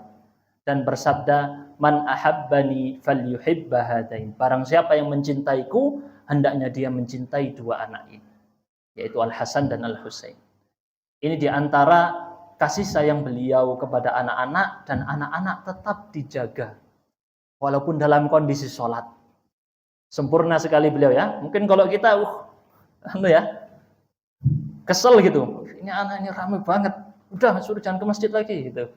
S1: dan bersabda, man ahabbani falyuhibba hadain. Barang siapa yang mencintaiku, hendaknya dia mencintai dua anak ini, yaitu Al-Hasan dan Al-Husain. Ini diantara kasih sayang beliau kepada anak-anak dan anak-anak tetap dijaga walaupun dalam kondisi sholat. Sempurna sekali beliau ya. Mungkin kalau kita kesel gitu. Ini anak ini ramai banget. Udah suruh jangan ke masjid lagi gitu.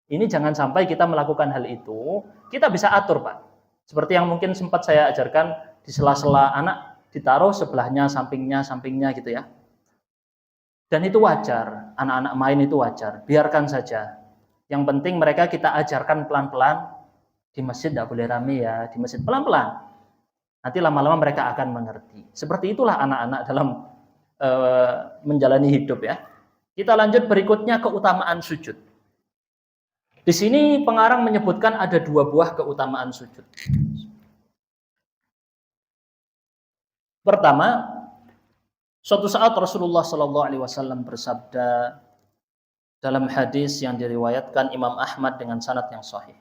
S1: Ini jangan sampai kita melakukan hal itu. Kita bisa atur, Pak. Seperti yang mungkin sempat saya ajarkan, di sela-sela anak ditaruh sebelahnya, sampingnya gitu ya. Dan itu wajar, anak-anak main itu wajar, biarkan saja. Yang penting mereka kita ajarkan pelan-pelan, di masjid tidak boleh rame ya, di masjid pelan-pelan. Nanti lama-lama mereka akan mengerti. Seperti itulah anak-anak dalam menjalani hidup ya. Kita lanjut berikutnya, keutamaan sujud. Di sini pengarang menyebutkan ada 2 buah keutamaan sujud. Pertama, suatu saat Rasulullah SAW bersabda dalam hadis yang diriwayatkan Imam Ahmad dengan sanad yang sahih.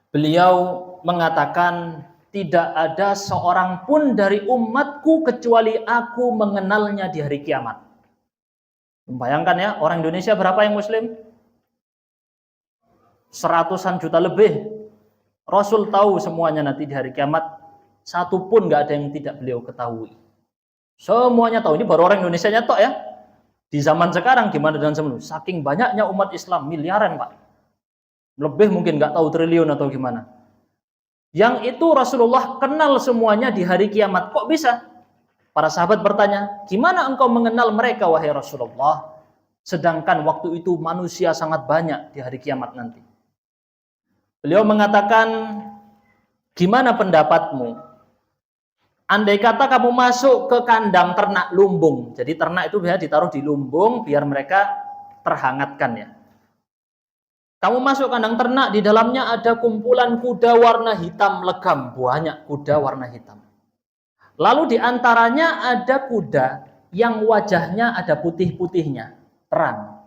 S1: Beliau mengatakan, tidak ada seorang pun dari umatku kecuali aku mengenalnya di hari kiamat. Bayangkan ya, orang Indonesia berapa yang muslim? 100-an juta lebih. Rasul tahu semuanya nanti di hari kiamat. Satu pun nggak ada yang tidak beliau ketahui. Semuanya tahu. Ini baru orang Indonesia tok ya. Di zaman sekarang gimana dengan zaman dulu? Saking banyaknya umat Islam, miliaran Pak. Lebih mungkin nggak tahu triliun atau gimana. Yang itu Rasulullah kenal semuanya di hari kiamat. Kok bisa? Para sahabat bertanya, gimana engkau mengenal mereka wahai Rasulullah? Sedangkan waktu itu manusia sangat banyak di hari kiamat nanti. Beliau mengatakan, gimana pendapatmu? Andai kata kamu masuk ke kandang ternak lumbung. Jadi ternak itu biasa ditaruh di lumbung biar mereka terhangatkan ya. Kamu masuk kandang ternak, di dalamnya ada kumpulan kuda warna hitam legam, banyak kuda warna hitam. Lalu di antaranya ada kuda yang wajahnya ada putih-putihnya, terang.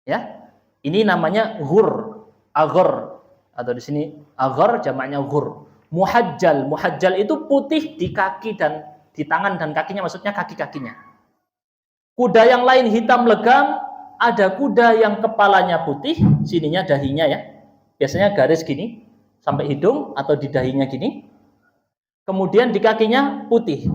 S1: Ya. Ini namanya ghur, aghor, atau di sini aghor jamaknya ghur. Muhajjal, muhajjal itu putih di kaki dan di tangan dan kakinya, maksudnya kaki-kakinya. Kuda yang lain hitam legam. Ada kuda yang kepalanya putih, sininya dahinya ya. Biasanya garis gini, sampai hidung atau di dahinya gini. Kemudian di kakinya putih.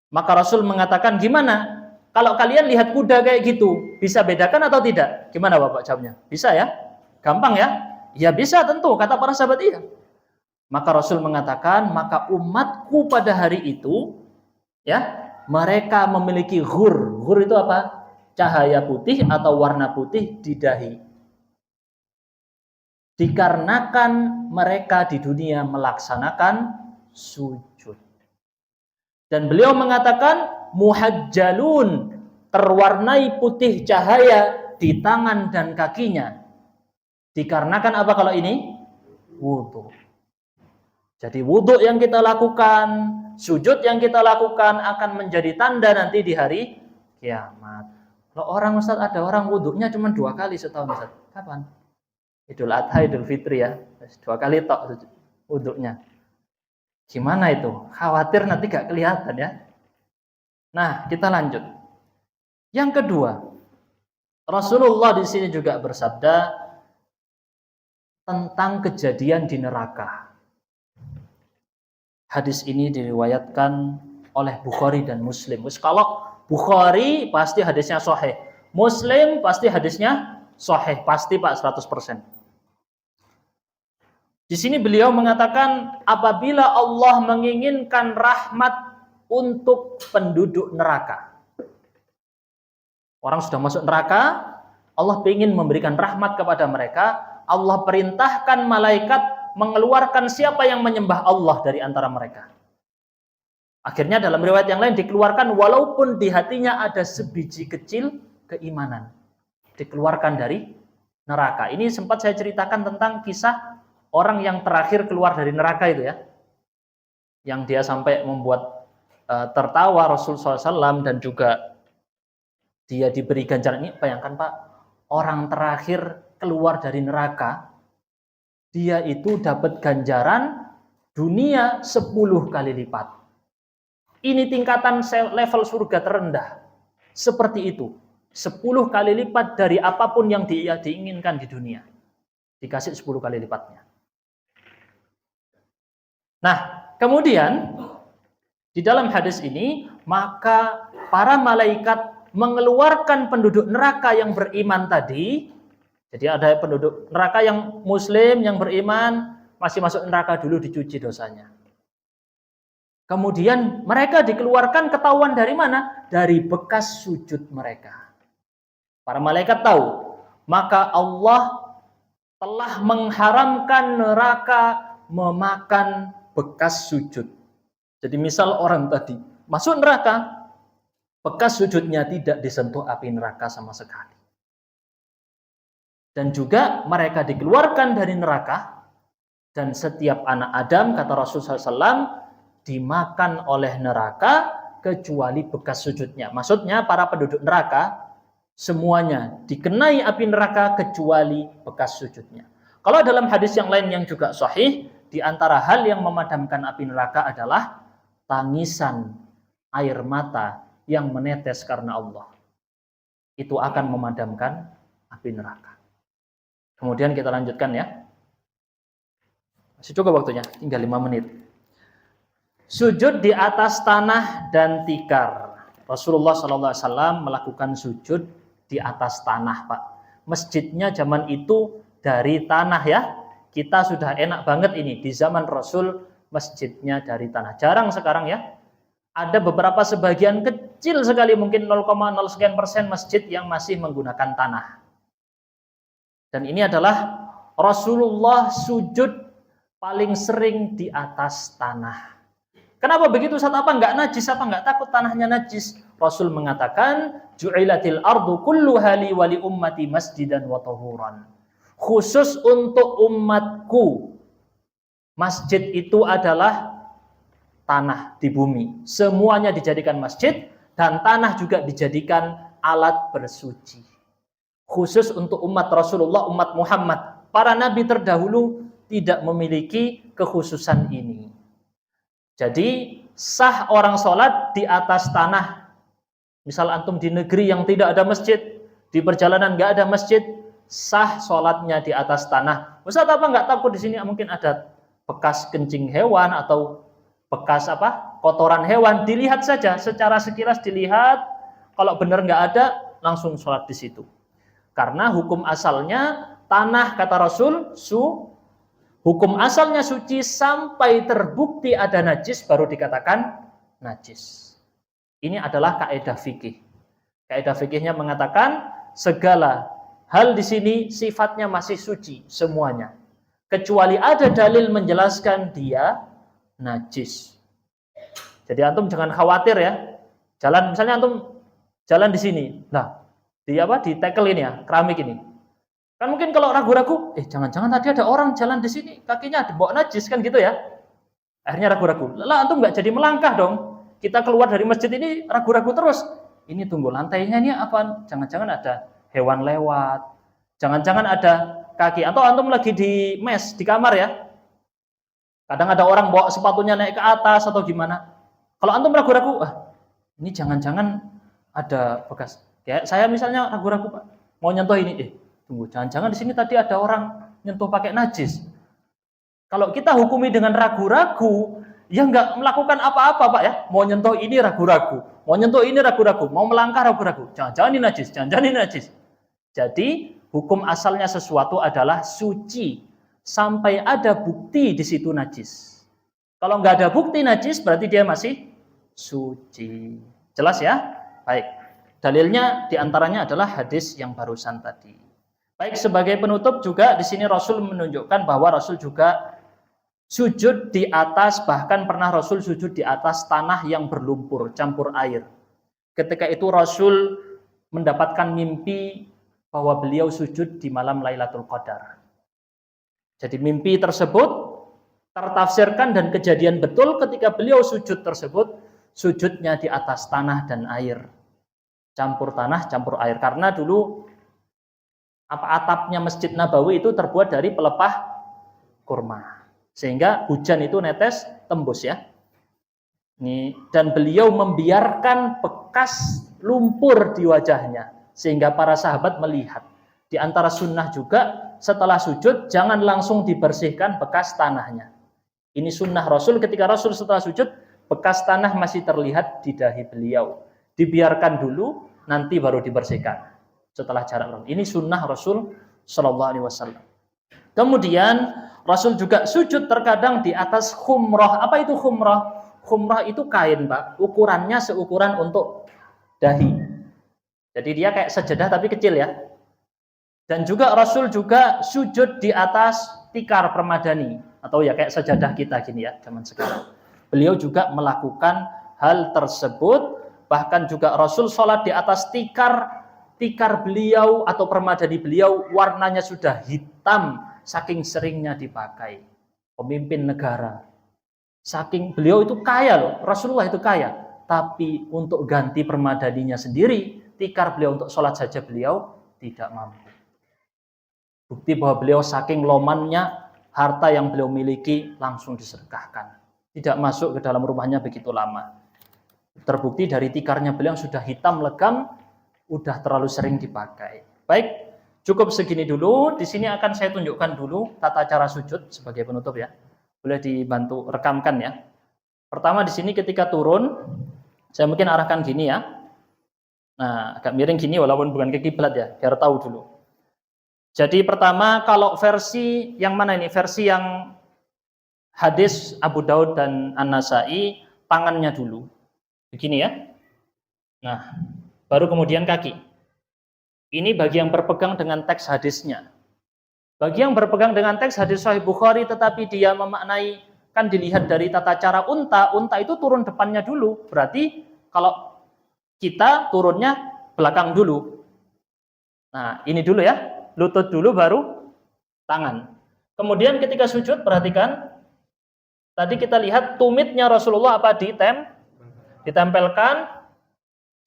S1: Maka Rasul mengatakan, gimana? Kalau kalian lihat kuda kayak gitu, bisa bedakan atau tidak? Gimana Bapak jawabnya? Bisa ya? Gampang ya? Ya bisa tentu, kata para sahabat iya. Maka Rasul mengatakan, maka umatku pada hari itu, ya, mereka memiliki ghur. Ghur itu apa? Cahaya putih atau warna putih di dahi. Dikarenakan mereka di dunia melaksanakan sujud. Dan beliau mengatakan muhajjalun, terwarnai putih cahaya di tangan dan kakinya. Dikarenakan apa kalau ini? Wudu. Jadi wudu yang kita lakukan, sujud yang kita lakukan akan menjadi tanda nanti di hari kiamat. Kalau orang Ustaz, ada orang wudhunya cuma 2 kali setahun Ustaz. Kapan? Idul Adha, Idul Fitri ya. 2 kali tok wudhunya. Gimana itu? Khawatir nanti gak kelihatan ya. Nah, kita lanjut. Yang kedua, Rasulullah di sini juga bersabda tentang kejadian di neraka. Hadis ini diriwayatkan oleh Bukhari dan Muslim. Kalau Bukhari pasti hadisnya sahih. Muslim pasti hadisnya sahih. Pasti Pak 100%. Di sini beliau mengatakan apabila Allah menginginkan rahmat untuk penduduk neraka. Orang sudah masuk neraka, Allah ingin memberikan rahmat kepada mereka. Allah perintahkan malaikat mengeluarkan siapa yang menyembah Allah dari antara mereka. Akhirnya dalam riwayat yang lain dikeluarkan walaupun di hatinya ada sebiji kecil keimanan. Dikeluarkan dari neraka. Ini sempat saya ceritakan tentang kisah orang yang terakhir keluar dari neraka itu ya. Yang dia sampai membuat tertawa Rasulullah SAW dan juga dia diberi ganjaran. Ini bayangkan Pak, orang terakhir keluar dari neraka, dia itu dapat ganjaran dunia 10 kali lipat. Ini tingkatan level surga terendah. Seperti itu. 10 kali lipat dari apapun yang dia diinginkan di dunia. Dikasih 10 kali lipatnya. Nah, kemudian di dalam hadis ini, maka para malaikat mengeluarkan penduduk neraka yang beriman tadi. Jadi ada penduduk neraka yang muslim, yang beriman, masih masuk neraka dulu dicuci dosanya. Kemudian mereka dikeluarkan, ketahuan dari mana? Dari bekas sujud mereka. Para malaikat tahu, maka Allah telah mengharamkan neraka memakan bekas sujud. Jadi misal orang tadi masuk neraka, bekas sujudnya tidak disentuh api neraka sama sekali. Dan juga mereka dikeluarkan dari neraka, dan setiap anak Adam, kata Rasulullah SAW, dimakan oleh neraka kecuali bekas sujudnya. Maksudnya para penduduk neraka semuanya dikenai api neraka kecuali bekas sujudnya. Kalau dalam hadis yang lain yang juga sahih, di antara hal yang memadamkan api neraka adalah tangisan air mata yang menetes karena Allah. Itu akan memadamkan api neraka. Kemudian kita lanjutkan ya. Masih cukup waktunya, tinggal 5 menit. Sujud di atas tanah dan tikar. Rasulullah SAW melakukan sujud di atas tanah, Pak. Masjidnya zaman itu dari tanah ya. Kita sudah enak banget ini. Di zaman Rasul masjidnya dari tanah. Jarang sekarang ya. Ada beberapa sebagian kecil sekali, mungkin 0,0% masjid yang masih menggunakan tanah. Dan ini adalah Rasulullah sujud paling sering di atas tanah. Kenapa begitu? Saat apa? Enggak najis apa? Enggak takut tanahnya najis? Rasul mengatakan, ju'ilatil ardu kulluha li wa li ummati masjidan wa tahuran. Khusus untuk umatku, masjid itu adalah tanah di bumi. Semuanya dijadikan masjid, dan tanah juga dijadikan alat bersuci. Khusus untuk umat Rasulullah, umat Muhammad. Para nabi terdahulu tidak memiliki kekhususan ini. Jadi sah orang sholat di atas tanah. Misal antum di negeri yang tidak ada masjid, di perjalanan nggak ada masjid, sah sholatnya di atas tanah. Ustaz, apa nggak takut di sini mungkin ada bekas kencing hewan atau bekas kotoran hewan? Dilihat saja, secara sekilas dilihat. Kalau benar nggak ada, langsung sholat di situ. Karena hukum asalnya tanah, kata Rasul, hukum asalnya suci sampai terbukti ada najis baru dikatakan najis. Ini adalah kaidah fikih. Kaidah fikihnya mengatakan segala hal di sini sifatnya masih suci semuanya, kecuali ada dalil menjelaskan dia najis. Jadi antum jangan khawatir ya. Jalan, misalnya antum jalan di sini. Nah, di tackle ini ya, keramik ini. Kan mungkin kalau ragu-ragu, jangan-jangan tadi ada orang jalan di sini, kakinya dibawa najis kan gitu ya. Akhirnya ragu-ragu. Lah antum nggak jadi melangkah dong. Kita keluar dari masjid ini ragu-ragu terus. Ini tunggu lantainya ini apa? Jangan-jangan ada hewan lewat. Jangan-jangan ada kaki. Atau antum lagi di mes, di kamar ya. Kadang ada orang bawa sepatunya naik ke atas atau gimana. Kalau antum ragu-ragu, ini jangan-jangan ada bekas. Kayak saya misalnya ragu-ragu, Pak, mau nyentuh ini, tunggu, jangan-jangan di sini tadi ada orang nyentuh pakai najis. Kalau kita hukumi dengan ragu-ragu, ya nggak melakukan apa-apa, Pak ya. Mau nyentuh ini ragu-ragu, mau nyentuh ini ragu-ragu, mau melangkah ragu-ragu. Jangan-jangan ini najis, jangan-jangan ini najis. Jadi hukum asalnya sesuatu adalah suci sampai ada bukti di situ najis. Kalau nggak ada bukti najis, berarti dia masih suci. Jelas ya? Baik. Dalilnya diantaranya adalah hadis yang barusan tadi. Baik, sebagai penutup juga di sini Rasul menunjukkan bahwa Rasul juga sujud di atas, bahkan pernah Rasul sujud di atas tanah yang berlumpur, campur air. Ketika itu Rasul mendapatkan mimpi bahwa beliau sujud di malam Lailatul Qadar. Jadi mimpi tersebut tertafsirkan dan kejadian betul ketika beliau sujud tersebut, sujudnya di atas tanah dan air. Campur tanah, campur air. Karena dulu atapnya Masjid Nabawi itu terbuat dari pelepah kurma. Sehingga hujan itu netes tembus ya. Dan beliau membiarkan bekas lumpur di wajahnya. sehingga para sahabat melihat. Di antara sunnah juga setelah sujud jangan langsung dibersihkan bekas tanahnya. Ini sunnah Rasul, ketika Rasul setelah sujud bekas tanah masih terlihat di dahi beliau. Dibiarkan dulu, nanti baru dibersihkan setelah jarak. Ini sunnah Rasul Shallallahu Alaihi Wasallam. Kemudian Rasul juga sujud terkadang di atas khumrah. Apa itu khumrah? Khumrah itu kain, Pak. Ukurannya seukuran untuk dahi. Jadi dia kayak sejadah tapi kecil ya. Dan juga Rasul juga sujud di atas tikar permadani atau ya kayak sejadah kita gini ya zaman sekarang. Beliau juga melakukan hal tersebut, bahkan juga Rasul sholat di atas tikar beliau atau permadani beliau warnanya sudah hitam saking seringnya dipakai. Pemimpin negara. Saking beliau itu kaya loh, Rasulullah itu kaya, tapi untuk ganti permadaninya sendiri, tikar beliau untuk sholat saja beliau tidak mampu. Bukti bahwa beliau saking lomannya, harta yang beliau miliki langsung disedekahkan. Tidak masuk ke dalam rumahnya begitu lama. Terbukti dari tikarnya beliau yang sudah hitam legam, udah terlalu sering dipakai. Baik, cukup segini dulu. Di sini akan saya tunjukkan dulu tata cara sujud sebagai penutup ya. Boleh dibantu rekamkan ya. Pertama di sini ketika turun, saya mungkin arahkan gini ya. Nah, agak miring gini walaupun bukan ke kiblat ya, biar tahu dulu. Jadi pertama kalau versi yang mana ini? Versi yang hadis Abu Daud dan An-Nasai, tangannya dulu. Begini ya. Nah, baru kemudian kaki. Ini bagi yang berpegang dengan teks hadisnya. Bagi yang berpegang dengan teks hadis Sahih Bukhari tetapi dia memaknai, kan dilihat dari tata cara unta itu turun depannya dulu. Berarti kalau kita turunnya belakang dulu. Nah, ini dulu ya. Lutut dulu baru tangan. Kemudian ketika sujud perhatikan, tadi kita lihat tumitnya Rasulullah apa ditempelkan,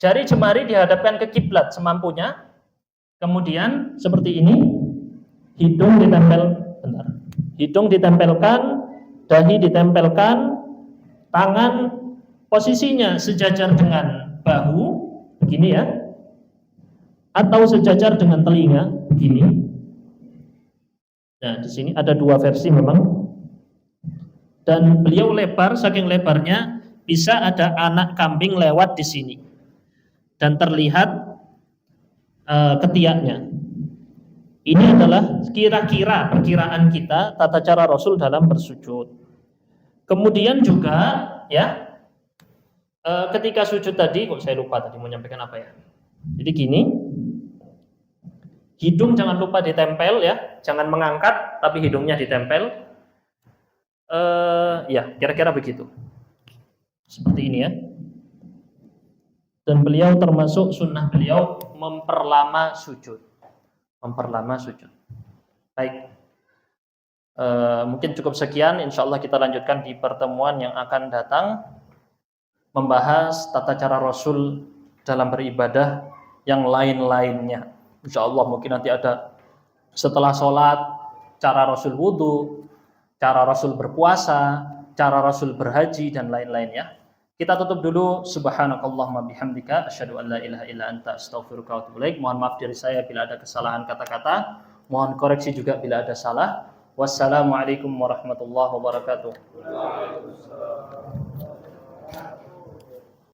S1: jari jemari dihadapkan ke kiblat semampunya. Kemudian seperti ini, hidung ditempelkan, dahi ditempelkan, tangan posisinya sejajar dengan bahu, begini ya, atau sejajar dengan telinga, begini. Nah, di sini ada dua versi memang. Dan beliau lebar, saking lebarnya bisa ada anak kambing lewat di sini. Dan terlihat ketiaknya. Ini adalah kira-kira perkiraan kita tata cara Rasul dalam bersujud. Kemudian juga ya, ketika sujud tadi, kok saya lupa tadi mau menyampaikan apa ya. Jadi gini, hidung jangan lupa ditempel ya, jangan mengangkat tapi hidungnya ditempel. Ya, kira-kira begitu. Seperti ini ya. Dan beliau termasuk sunnah beliau memperlama sujud. Baik. Mungkin cukup sekian. Insya Allah kita lanjutkan di pertemuan yang akan datang, membahas tata cara Rasul dalam beribadah yang lain-lainnya. Insya Allah mungkin nanti ada setelah sholat, cara Rasul wudhu, cara Rasul berpuasa, cara Rasul berhaji, dan lain-lainnya. Kita tutup dulu. Subhanakallahumma bihamdika asyhadu an la ilaha illa anta astaghfiruka wa atubu ilaik. Mohon maaf dari saya bila ada kesalahan kata-kata. Mohon koreksi juga bila ada salah. Wassalamualaikum warahmatullahi wabarakatuh.